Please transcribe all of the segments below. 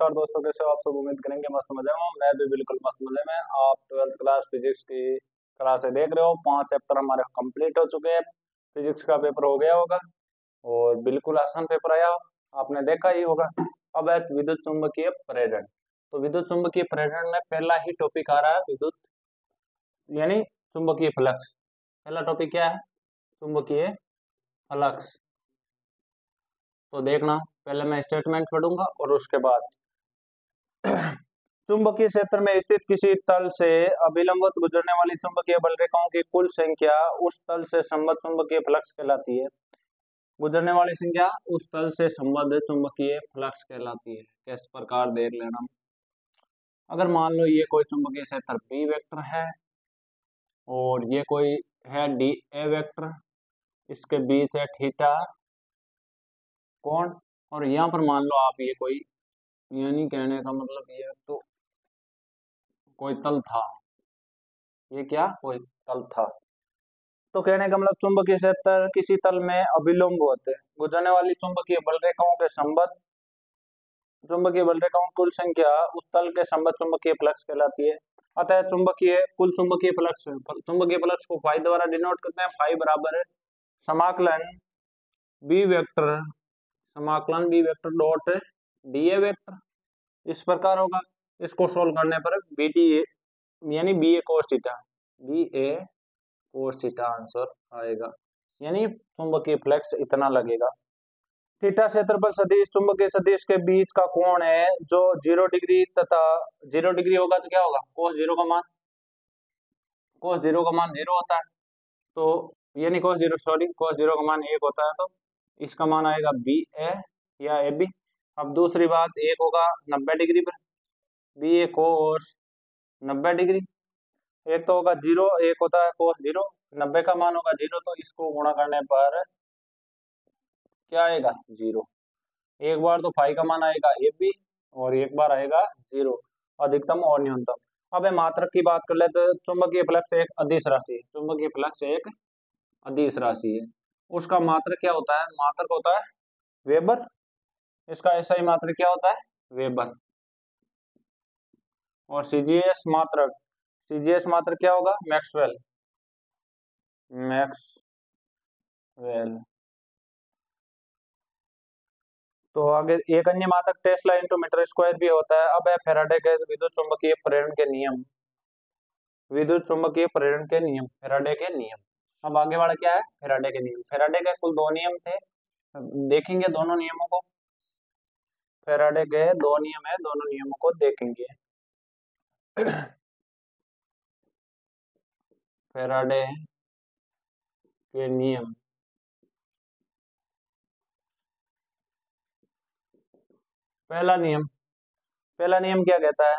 नमस्कार दोस्तों, कैसे हो आप सब। उम्मीद करेंगे मस्त मजे में। मैं भी बिल्कुल मस्त मजे में। आप 12th क्लास फिजिक्स की क्लास देख रहे हो। 5 चैप्टर हमारे कंप्लीट हो चुके हैं। फिजिक्स का पेपर हो गया होगा और बिल्कुल आसान पेपर आया, आपने देखा ही होगा। अब है विद्युत चुंबकीय प्रेरण। तो विद्युत चुंबकीय प्रेरण में पहला ही टॉपिक आ रहा है विद्युत यानी चुंबकीय फ्लक्स। पहला टॉपिक क्या है? चुंबकीय फ्लक्स। तो देखना, पहले मैं स्टेटमेंट पढ़ूंगा और उसके बाद चुंबकीय क्षेत्र में स्थित किसी तल से अभिलंबवत गुजरने वाली चुंबकीय बल रेखाओं की कुल संख्या उस तल से संबद्ध चुंबकीय फ्लक्स कहलाती है। गुजरने वाली संख्या उस तल से संबद्ध चुंबकीय फ्लक्स कहलाती है। किस प्रकार देख लेना। अगर मान लो ये कोई चुंबकीय क्षेत्र बी वेक्टर है और ये कोई है डी ए वेक्टर, इसके बीच है थीटा कोण, और यहाँ पर मान लो आप ये कोई, यानी कहने का मतलब ये तो कोई तल था, ये क्या कोई तल था। तो कहने का मतलब चुंबकीय क्षेत्र किसी तल में अभिलंब होते हैं गुजरने वाली चुंबकीय बल रेखाओं के संबद्ध चुंबकीय बल रेखाओं की कुल संख्या उस तल के संबद्ध चुंबकीय फ्लक्स कहलाती है। अतः कुल चुंबकीय फ्लक्स को फाई द्वारा डिनोट करते हैं। फाई बराबर है समाकलन B vector dot D A vector. इस प्रकार होगा। इसको सोल्व करने पर बी टी यानी B A cos theta answer आएगा, यानी चुंबकीय फ्लक्स इतना लगेगा। थीटा क्षेत्रफल सदिश चुंबकीय सदिश के बीच का कोण है जो 0 डिग्री तथा 0 डिग्री होगा तो क्या होगा? कोस जीरो का मान 0 होता है। तो यानी कोस जीरो का मान 1 होता है, तो इसका मान आएगा बी ए या ए बी। अब दूसरी बात, एक होगा 90 डिग्री पर, बी ए कोस 90 डिग्री। एक तो होगा 0, एक होता है कोस 0। 90 का मान होगा 0, तो इसको गुणा करने पर क्या आएगा? 0। एक बार तो फाई का मान आएगा ए बी और एक बार आएगा 0, अधिकतम और न्यूनतम। अब मात्रक की बात कर ले तो चुंबकीय फ्लक्स एक अदिश राशि है। चुंबकीय फ्लक्स एक अदिश राशि है। उसका मात्रक क्या होता है? मात्रक होता है वेबर। इसका ऐसा ही मात्रक क्या होता है? वेबर। और सीजीएस मात्रक क्या होगा? मैक्सवेल। तो आगे एक अन्य मात्रक टेस्ला इंटू मीटर स्क्वायर भी होता है। अब है फैराडे के फैराडे के नियम। अब आगे वाला क्या है? फैराडे के नियम। फैराडे के कुल 2 नियम थे, देखेंगे दोनों नियमों को। फैराडे के 2 नियम है, दोनों नियमों को देखेंगे। फैराडे के नियम। पहला नियम क्या कहता है?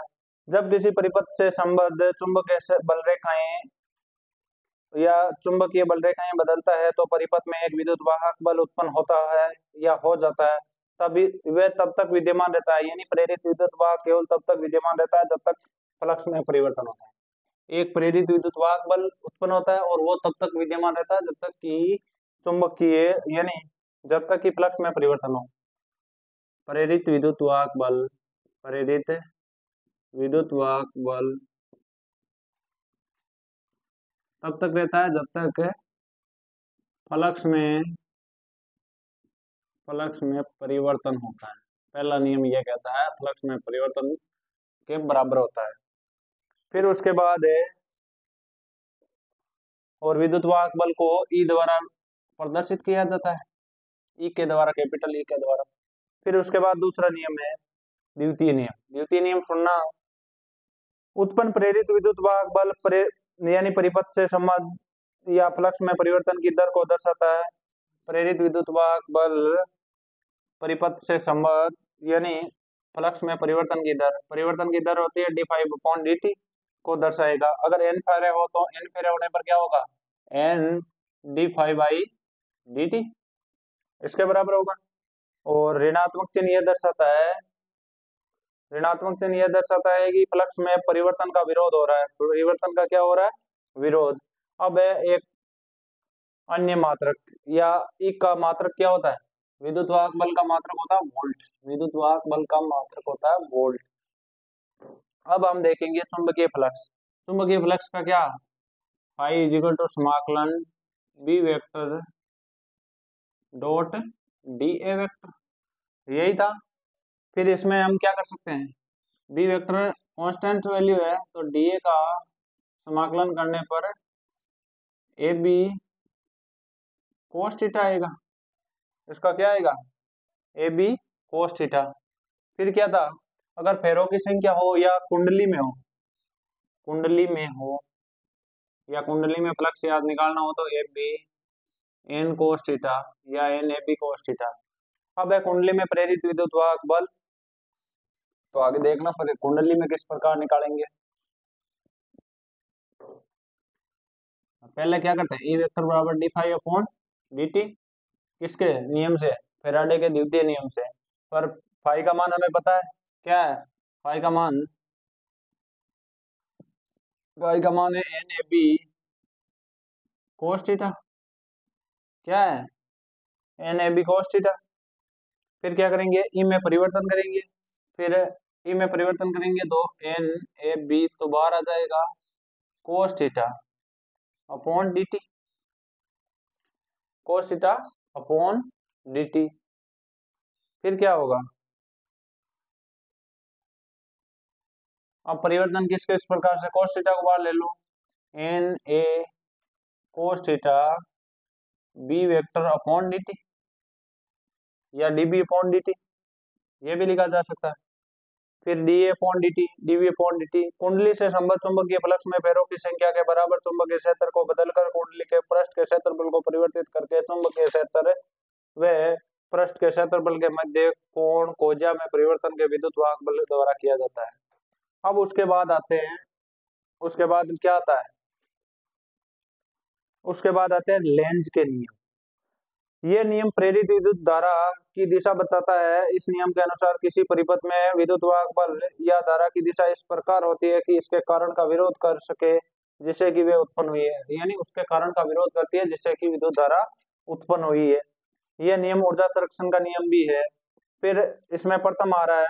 जब किसी परिपथ से संबद्ध चुंबकीय बल रेखाएं या चुंबकीय बल रेखाएं बदलता है तो परिपथ में एक विद्युत वाहक बल उत्पन्न होता है या हो जाता है। तभी वे तब तक विद्यमान रहता है, यानी प्रेरित विद्युत वाहक केवल तब तक विद्यमान रहता है जब तक फ्लक्स में परिवर्तन होता है। एक प्रेरित विद्युत वाहक बल उत्पन्न होता है और वो तब तक विद्यमान रहता है जब तक कि चुंबकीय यानी जब तक कि फ्लक्स में परिवर्तन हो। प्रेरित विद्युत वाहक बल तब तक रहता है जब तक फ्लक्स में परिवर्तन होता है। पहला नियम यह कहता है फ्लक्स में परिवर्तन के बराबर होता है। फिर उसके बाद है, और विद्युत वाहक बल को ई द्वारा प्रदर्शित किया जाता है, ई के द्वारा, कैपिटल ई के द्वारा। फिर उसके बाद दूसरा नियम है द्वितीय नियम सुनना। उत्पन्न प्रेरित विद्युत वाहक बल यानी परिपथ से संबंध या फ्लक्स में परिवर्तन की दर को दर्शाता है। प्रेरित विद्युत वाहक बल परिपथ से संबंध यानी फ्लक्स में परिवर्तन की दर होती है d5/dt को दर्शाएगा। अगर n फेरे हो तो n फेरे होने पर क्या होगा? n d5/dt इसके बराबर होगा। और ऋणात्मक चिन्ह यह दर्शाता है कि फ्लक्स में परिवर्तन का विरोध हो रहा है। परिवर्तन का क्या हो रहा है? विरोध। अब है एक अन्य मात्रक, या ई का मात्रक क्या होता है? विद्युत वाहक बल का मात्रक होता है वोल्ट। विद्युत वाहक बल का मात्रक होता है वोल्ट। अब हम देखेंगे चुंबकीय फ्लक्स। चुंबकीय फ्लक्स का क्या, फाई इज इक्वल टू समाकलन B vector dot D A vector, यही था। फिर इसमें हम क्या कर सकते हैं, बी वेक्टर कांस्टेंट वैल्यू है तो डी ए का समाकलन करने पर ए बी कोस थीटा आएगा। इसका क्या आएगा, ए बी कोस थीटा। फिर क्या था, अगर फेरों की संख्या हो या कुंडली में हो, कुंडली में हो या कुंडली में फ्लक्स याद निकालना हो तो A B N cos theta या N A B cos theta. अब है कुंडली में प्रेरित विद्युत वाहक बल, तो आगे देखना फिर कुंडली में किस प्रकार निकालेंगे। पहले क्या करते हैं, ई वेक्टर बराबर D phi upon D T, किसके नियम से, फैराडे के द्वितीय नियम से। पर फाई का मान हमें पता है, क्या है फाई का मान, फाई का मान है N A B cos theta, क्या है N A B cos theta. फिर क्या करेंगे, ई में परिवर्तन करेंगे, फिर ई में परिवर्तन करेंगे तो एन ए बी तो बाहर आ जाएगा cos theta upon D T, cos theta upon D T. फिर क्या होगा, अब परिवर्तन किसके इस प्रकार से, कोस थीटा को बाहर ले लो, N A cos theta B vector upon D t या d B upon D t, ये भी लिखा जा सकता है। फिर d A upon D t, d V upon D t. कुंडली से संबद्ध चुंबकीय फ्लक्स में फेरों की संख्या के बराबर चुंबकीय क्षेत्र को बदलकर कुंडली के पृष्ठ के क्षेत्रफल को परिवर्तित करके चुंबकीय क्षेत्र व पृष्ठ के क्षेत्रफल के मध्य कोण कोजा में परिवर्तन के विद्युत वाहक बल द्वारा किया जाता है। अब उसके बाद आते हैं, उसके बाद क्या आता है, उसके बाद आते हैं लेंज के नियम। ये नियम प्रेरित विद्युत धारा की दिशा बताता है। इस नियम के अनुसार किसी परिपथ में विद्युत वाहक बल या धारा की दिशा इस प्रकार होती है कि इसके कारण का विरोध कर सके जिससे कि वे उत्पन्न हुई है, यानी उसके कारण का विरोध करती है जिससे कि विद्युत धारा उत्पन्न हुई है। यह नियम ऊर्जा संरक्षण का नियम भी है। फिर इसमें प्रथम आ रहा है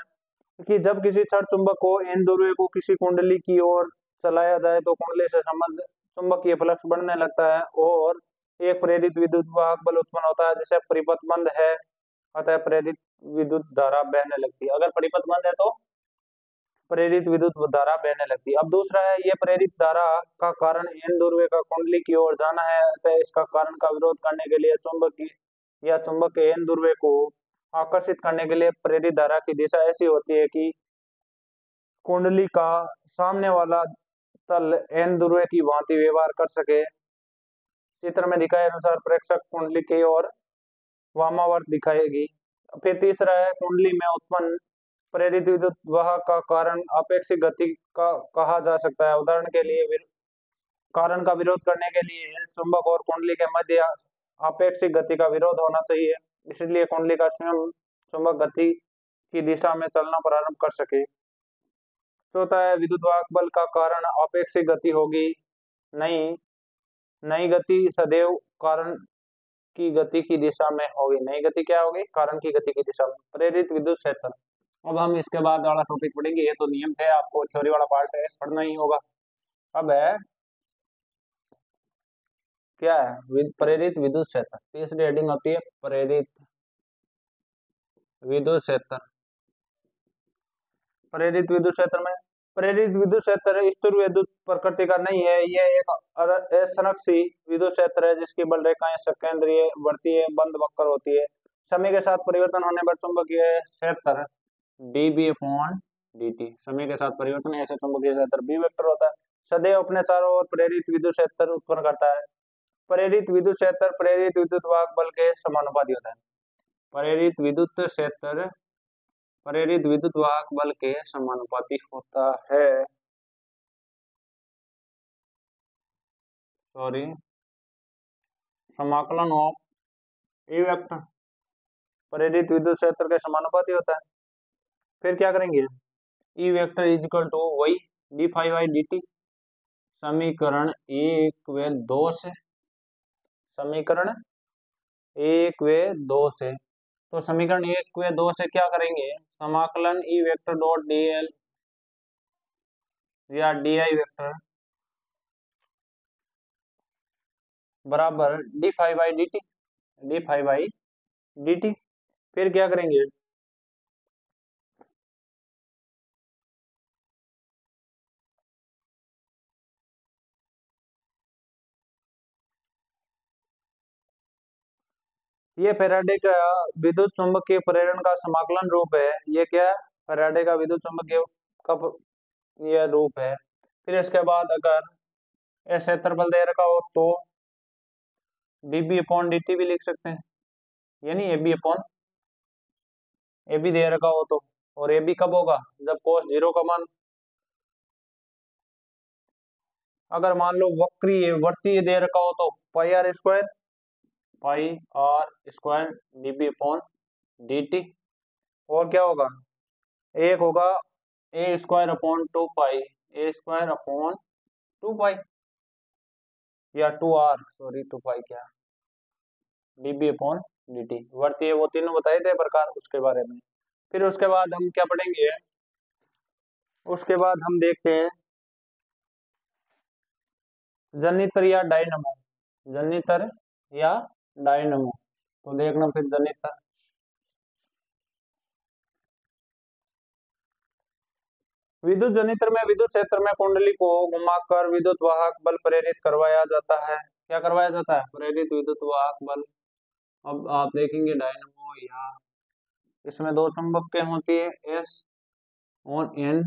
कि जब किसी क्षण चुंबक को एन ध्रुव को किसी कुंडली की ओर चलाया जाए तो कुंडली से संबंध चुंबकीय फ्लक्स बढ़ने लगता है और एक प्रेरित विद्युत वाहक बल उत्पन्न होता है। जैसे परिपथ बंद है अतः प्रेरित विद्युत धारा बहने लगती है, अगर परिपथ बंद है तो प्रेरित विद्युत धारा बहने लगती है। अब दूसरा है, ये प्रेरित धारा का कारण एन ध्रुव का कुंडली की ओर जाना है अतः इसका कारण का विरोध करने के लिए चुंबक या चुंबक के एन ध्रुव को आकर्षित करने के लिए प्रेरित धारा की दिशा ऐसी होती है कि कुंडली का सामने वाला तल एन ध्रुव की भांति व्यवहार कर सके। चित्र में दिखाए अनुसार प्रेक्षक कुंडली की ओर वामावर्त दिखाएगी। फिर तीसरा है, कुंडली में उत्पन्न प्रेरित विद्युत वाहक का कारण अपेक्षित गति का कहा जा सकता है। उदाहरण के लिए कारण का विरोध करने के लिए चुंबक और कुंडली के मध्य अपेक्षित गति का विरोध होना चाहिए, इसलिए कुंडली का स्वयं चुंबक गति की दिशा में चलना प्रारंभ कर सके। चौथा है, विद्युत वाहक बल का कारण अपेक्षित गति होगी, नहीं नई गति सदैव कारण की गति की दिशा में होगी। नई गति क्या होगी, कारण की गति की दिशा में। प्रेरित विद्युत क्षेत्र, अब हम इसके बाद वाला टॉपिक पढ़ेंगे, ये तो नियम है, आपको थ्योरी वाला पार्ट है पढ़ना ही होगा। अब है क्या है, प्रेरित विद्युत क्षेत्र। तीसरी हेडिंग होती है प्रेरित विद्युत क्षेत्र। प्रेरित विद्युत क्षेत्र में, प्रेरित विद्युत क्षेत्र स्थिर विद्युत प्रकृति का नहीं है, यह एक असंरक्षी विद्युत क्षेत्र है जिसकी बल रेखाएं सकेंद्रीय वर्तीय बंद वक्र होती है। समय के साथ परिवर्तन होने पर चुंबकीय क्षेत्र D B upon D T, समय के साथ परिवर्तन ऐसे चुंबकीय क्षेत्र बी वेक्टर होता है, सदैव अपने चारों ओर प्रेरित विद्युत क्षेत्र उत्पन्न करता है। प्रेरित विद्युत क्षेत्र प्रेरित विद्युत वाहक बल के समानुपाती होता है। प्रेरित विद्युत क्षेत्र प्रेरित विद्युत वाहक बल के समानुपाती होता है। सॉरी, समाकलन ऑफ ई वेक्टर प्रेरित विद्युत क्षेत्र के समानुपाती होता है। फिर क्या करेंगे, E vector is equal to वही d phi by D t, समीकरण 1 व 2 से, समीकरण 1 व 2 से। तो समीकरण 1 को 2 से क्या करेंगे, समाकलन ई वेक्टर डॉट डीएल या डी आई वेक्टर बराबर D phi by D t, D phi by D T. फिर क्या करेंगे, ये फैराडे का विद्युत चुंबकीय प्रेरण का समाकलन रूप है। ये क्या है, फैराडे का विद्युत चुंबकीय का ये रूप है। फिर इसके बाद अगर ये क्षेत्रफल दे रखा हो तो dB अपॉन dt भी लिख सकते हैं, यानी AB अपॉन AB दे रखा हो तो, और AB कब होगा, जब cos 0 का मान, अगर मान लो वक्रीय वर्तीय दे रखा हो तो pi r square dB upon dt। और क्या होगा, एक होगा A square upon 2 pi, A square upon 2 pi या 2r, सॉरी 2 पाई क्या, dB अपॉन dt। वर्तीय वो तीनों बताए थे प्रकार उसके बारे में। फिर उसके बाद हम क्या पढ़ेंगे, उसके बाद हम देखते हैं जनित्र या डायनमो, जनित्र या डायनमो। तो देखना फिर जनित्र, विद्युत जनित्र में विद्युत क्षेत्र में कुंडली को घुमाकर विद्युत वाहक बल प्रेरित करवाया जाता है। क्या करवाया जाता है, प्रेरित विद्युत वाहक बल। अब आप देखेंगे डायनमो, या इसमें दो चुंबकें होती है एस और एन।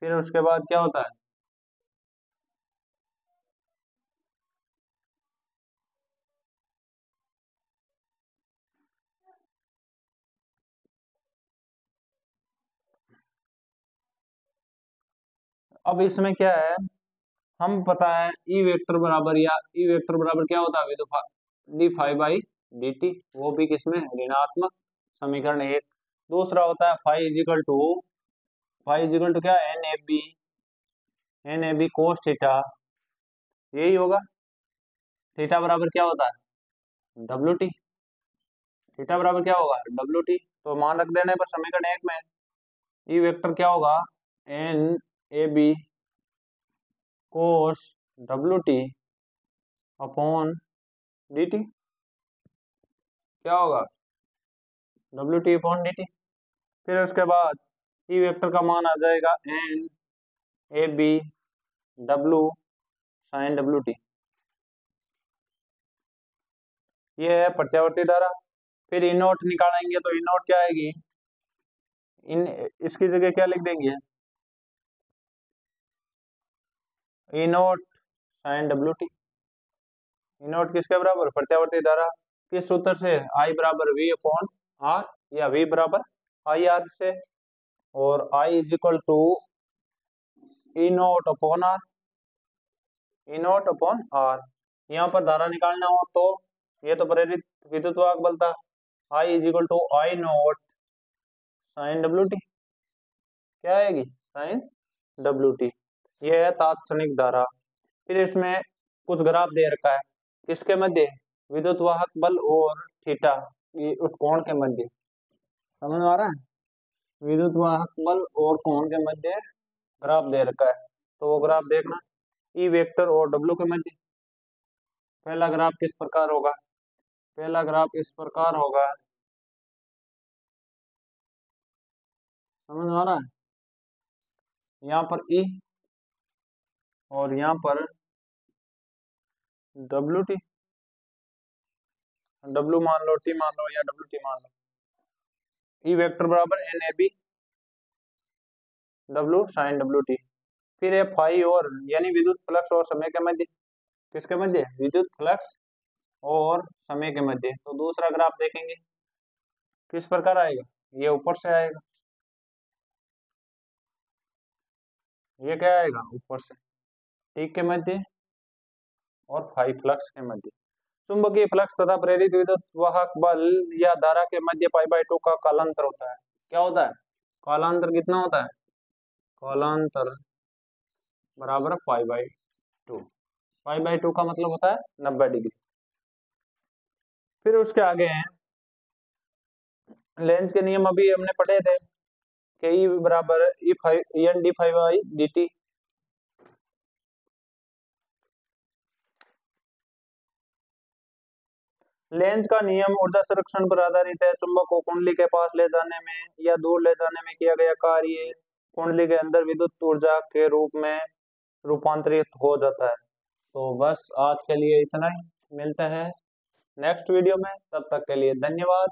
फिर उसके बाद क्या होता है, अब इसमें क्या है, हम पता है ई वेक्टर बराबर, या ई वेक्टर बराबर क्या होता है, D phi by D T, वो भी किसमें ऋणात्मक, समीकरण 1। दूसरा होता है फाई इजिकल टू क्या, N A B cos theta, यही होगा। थीटा बराबर क्या होता है, डब्ल्यू टी, थीटा बराबर क्या होगा, डब्ल्यू टी। तो मान रख देने पर समीकरण 1 में ई वेक्टर क्या होगा, N A B cos W T upon D T, क्या होगा, W T upon D T. फिर उसके बाद ई वेक्टर का मान आ जाएगा N A B W sine W T, ये है प्रत्यावर्ती धारा। फिर ई नोट निकालेंगे तो ई नोट क्या आएगी, इन इसकी जगह क्या लिख देंगे, E naught sine W t. E naught किसके बराबर, प्रत्यावर्ती धारा। किस सूत्र से, आई बराबर वी अपॉन आर, या वी बराबर आई आर से, और I is equal to E naught upon R, E naught upon R. यहाँ पर धारा निकालना हो तो ये तो प्रेरित विद्युत वाहक बल था, I is equal to I naught sine W t, क्या आएगी, साइन डब्ल्यू टी। ये है तात्क्षणिक धारा। फिर इसमें कुछ ग्राफ दे रखा है, किसके मध्य, विद्युत वाहक बल और थीटा, ये उस कोण के मध्य, समझ में आ रहा है, विद्युत वाहक बल और कोण के मध्य ग्राफ दे रखा है। तो वो ग्राफ देखना, ई वेक्टर और डब्ल्यू के मध्य। पहला ग्राफ किस प्रकार होगा, पहला ग्राफ इस प्रकार होगा, समझ में आ रहा है, यहाँ पर ई और यहाँ पर डब्ल्यू टी, डब्ल्यू मान लो, टी मान लो, या डब्ल्यू टी मान लो। ई वेक्टर बराबर N A B W sine W T. फिर है फाई और, यानी विद्युत फ्लक्स और समय के मध्य, किसके मध्य, विद्युत फ्लक्स और समय के मध्य। तो दूसरा ग्राफ देखेंगे किस प्रकार आएगा, ये ऊपर से आएगा, ये क्या आएगा, ऊपर से, टी के मध्य और फाई फ्लक्स के मध्य। चुंबकीय फ्लक्स तथा प्रेरित विद्युत वाहक बल या धारा के मध्य पाई/2 का कालांतर होता है। क्या होता है, कालांतर कितना होता है, कालांतर बराबर पाई/2, पाई/2 का मतलब होता है 90 डिग्री। फिर उसके आगे हैं लेंज के नियम अभी हमने पढ़े थे कि E बराबर N D phi I D T. Lenz का नियम ऊर्जा संरक्षण पर आधारित है। चुंबक को कुंडली के पास ले जाने में या दूर ले जाने में किया गया कार्य कुंडली के अंदर विद्युत ऊर्जा के रूप में रूपांतरित हो जाता है। तो बस आज के लिए इतना ही, मिलता है नेक्स्ट वीडियो में, तब तक के लिए धन्यवाद।